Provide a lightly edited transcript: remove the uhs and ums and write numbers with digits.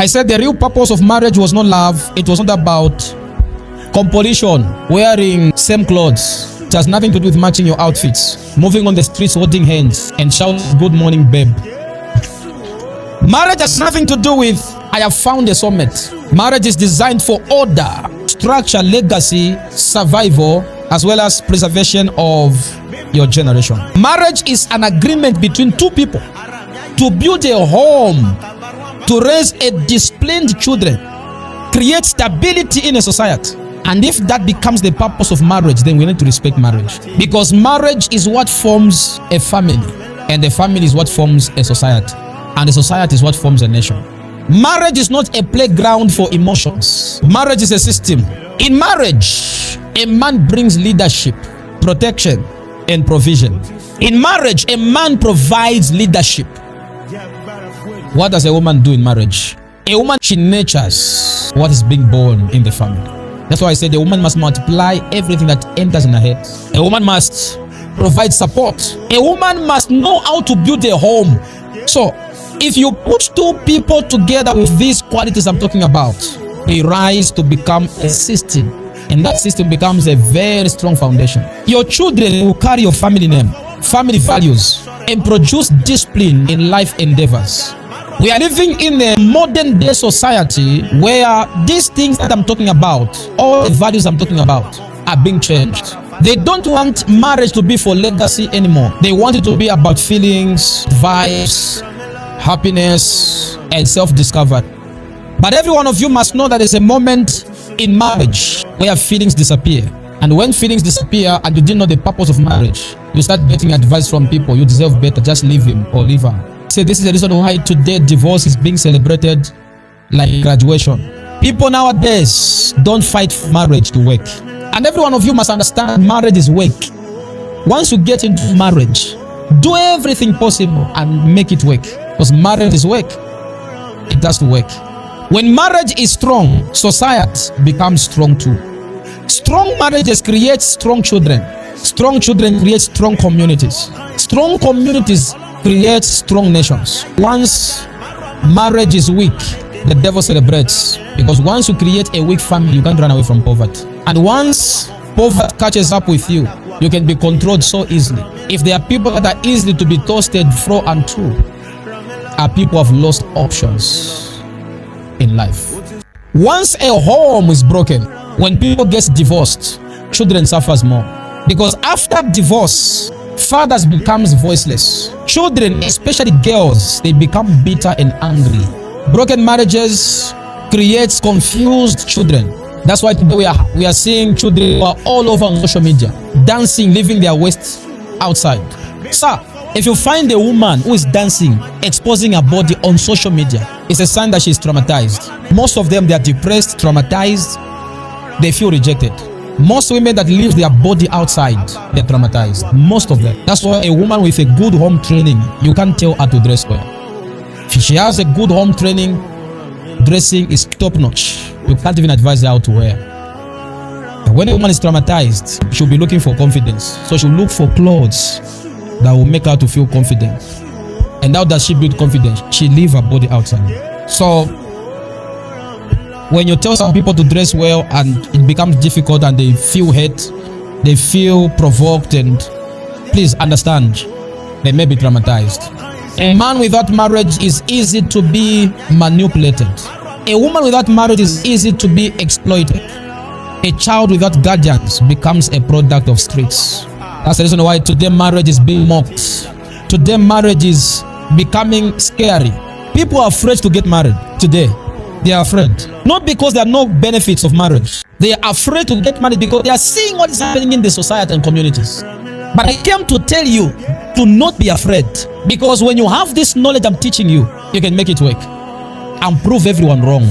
I said the real purpose of marriage was not love. It was not about competition, wearing same clothes. It has nothing to do with matching your outfits, moving on the streets holding hands and shouting good morning babe. Marriage has nothing to do with I have found a soulmate. Marriage is designed for order, structure, legacy, survival, as well as preservation of your generation. Marriage is an agreement between two people to build a home, to raise a disciplined children, create stability in a society. And if that becomes the purpose of marriage, then we need to respect marriage. Because marriage is what forms a family, and the family is what forms a society, and the society is what forms a nation. Marriage is not a playground for emotions. Marriage is a system. In marriage, a man brings leadership, protection, and provision. In marriage, a man provides leadership. What does a woman do in marriage? A woman, she nurtures what is being born in the family. That's why I said a woman must multiply everything that enters in her head. A woman must provide support. A woman must know how to build a home. So, if you put two people together with these qualities I'm talking about, they rise to become a system. And that system becomes a very strong foundation. Your children will carry your family name, family values, and produce discipline in life endeavors. We are living in a modern day society where these things that I'm talking about, all the values I'm talking about, are being changed. They don't want marriage to be for legacy anymore. They want it to be about feelings, vibes, happiness, and self-discovery. But every one of you must know that there's a moment in marriage where feelings disappear. And when feelings disappear and you didn't know the purpose of marriage, you start getting advice from people. You deserve better, just leave him or leave her. Say this is the reason why today divorce is being celebrated like graduation. People nowadays don't fight for marriage to work. And every one of you must understand marriage is work. Once you get into marriage, do everything possible and make it work. Because marriage is work. It has to work. When marriage is strong, society becomes strong too. Strong marriages create strong children. Strong children create strong communities. Strong communities create strong nations. Once marriage is weak, the devil celebrates. Because once you create a weak family, you can't run away from poverty. And once poverty catches up with you, you can be controlled so easily. If there are people that are easily to be toasted fro and to, are people who have lost options in life. Once a home is broken, when people get divorced, children suffers more. Because after divorce, fathers becomes voiceless. Children, especially girls, they become bitter and angry. Broken marriages creates confused children. That's why today we are seeing children who are all over on social media, dancing, leaving their waist outside. Sir, if you find a woman who is dancing, exposing her body on social media, it's a sign that she's traumatized. Most of them, they are depressed, traumatized, they feel rejected. Most women that leave their body outside, they're traumatized. Most of them. That's why a woman with a good home training, you can't tell her to dress well. If she has a good home training, dressing is top notch. You can't even advise her how to wear. And when a woman is traumatized, she'll be looking for confidence. So she'll look for clothes that will make her to feel confident. And how does she build confidence? She leave her body outside. So when you tell some people to dress well and it becomes difficult and they feel hate, they feel provoked, and please understand, they may be traumatized. A man without marriage is easy to be manipulated. A woman without marriage is easy to be exploited. A child without guardians becomes a product of streets. That's the reason why today marriage is being mocked. Today marriage is becoming scary. People are afraid to get married today. They are afraid. Not because there are no benefits of marriage. They are afraid to get married because they are seeing what is happening in the society and communities. But I came to tell you to not be afraid. Because when you have this knowledge I'm teaching you, you can make it work and prove everyone wrong.